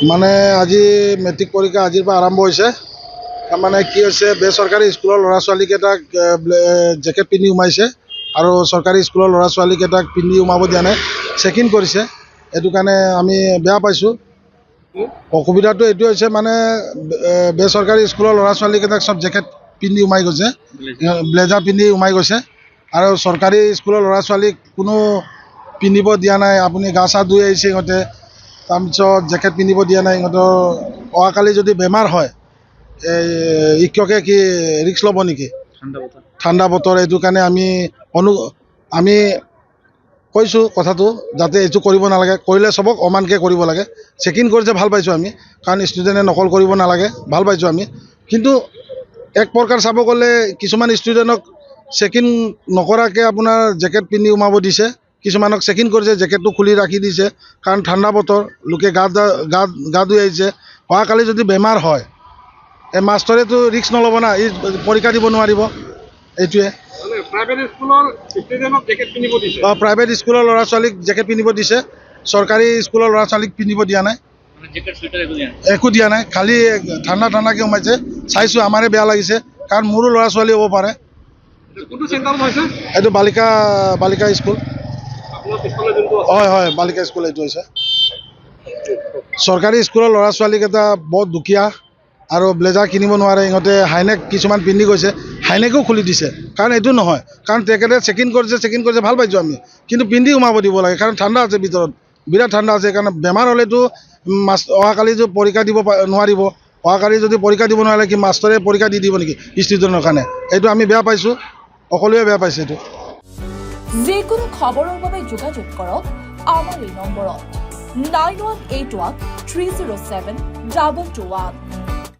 মানে আজি মেট্ৰিক পৰীক্ষা আজিৰ পৰা আৰম্ভ হৈছে। তাৰমানে কি হৈছে, বেচৰকাৰী স্কুলৰ ল'ৰা ছোৱালীকেইটাক জেকেট পিন্ধি সোমাইছে আৰু চৰকাৰী স্কুলৰ ল'ৰা ছোৱালীকেইটাক পিন্ধি সোমাব দিয়া নাই, চেকিং কৰিছে। এইটো কাৰণে আমি বেয়া পাইছোঁ। অসুবিধাটো এইটো হৈছে মানে বেচৰকাৰী স্কুলৰ ল'ৰা ছোৱালীকেইটাক চব জেকেট পিন্ধি সোমাই গৈছে, ব্লেজাৰ পিন্ধি সোমাই গৈছে আৰু চৰকাৰী স্কুলৰ ল'ৰা ছোৱালীক কোনো পিন্ধিব দিয়া নাই। আপুনি গা চা ধুই আহিছে সিহঁতে, তাৰপিছত জেকেট পিন্ধিব দিয়া নাই সিহঁতৰ। অহাকালি যদি বেমাৰ হয়, শিক্ষকে কি ৰিক্স ল'ব নেকি? ঠাণ্ডা বতৰ, এইটো কাৰণে আমি কৈছোঁ কথাটো, যাতে এইটো কৰিব নালাগে, কৰিলে চবক সমানকৈ কৰিব লাগে। চেকিং কৰিছে ভাল পাইছোঁ আমি, কাৰণ ষ্টুডেণ্টে নকল কৰিব নালাগে, ভাল পাইছোঁ আমি। কিন্তু এক প্ৰকাৰ চাব গ'লে কিছুমান ষ্টুডেণ্টক চেকিং নকৰাকৈ আপোনাৰ জেকেট পিন্ধি সোমাব দিছে, কিছুমানক চেকিং কৰিছে, জেকেটটো খুলি ৰাখি দিছে, কাৰণ ঠাণ্ডা বতৰ, লোকে গা ধুই আহিছে। অহাকালি যদি বেমাৰ হয়, এই মাষ্টৰেতো ৰিক্স নল'ব না, ই পৰীক্ষা দিব নোৱাৰিব। এইটোৱে প্ৰাইভেট স্কুলৰ ল'ৰা ছোৱালীক জেকেট পিন্ধিব দিছে, চৰকাৰী স্কুলৰ ল'ৰা ছোৱালীক পিন্ধিব দিয়া নাই, একো দিয়া নাই। খালি ঠাণ্ডাকৈ সোমাইছে। চাইছোঁ, আমাৰে বেয়া লাগিছে, কাৰণ মোৰো ল'ৰা ছোৱালী হ'ব পাৰে। এইটো বালিকা স্কুল। হয়, বালিকা স্কুল এইটো হৈছে। চৰকাৰী স্কুলৰ ল'ৰা ছোৱালীকেইটা বৰ দুখীয়া আৰু ব্লেজাৰ কিনিব নোৱাৰে। সিহঁতে হাইনেক কিছুমান পিন্ধি গৈছে, হাইনেকো খুলি দিছে, কাৰণ এইটো নহয়, কাৰণ তেখেতে চেকিং কৰিছে ভাল পাইছোঁ আমি, কিন্তু পিন্ধি সোমাব দিব লাগে, কাৰণ ঠাণ্ডা আছে ভিতৰত, বিৰাট ঠাণ্ডা আছে। কাৰণ বেমাৰ হ'লেতো অহাকালি যদি পৰীক্ষা দিব নোৱাৰিব, অহাকালি যদি পৰীক্ষা দিব নোৱাৰিলে কি মাষ্টৰে পৰীক্ষা দি দিব নেকি ষ্টুডেণ্টৰ কাৰণে? এইটো আমি বেয়া পাইছোঁ, সকলোৱে বেয়া পাইছে এইটো। যিকোনো খবৰৰ বাবে যোগাযোগ কৰক আমাৰ এই নম্বৰত 9181 307 2221।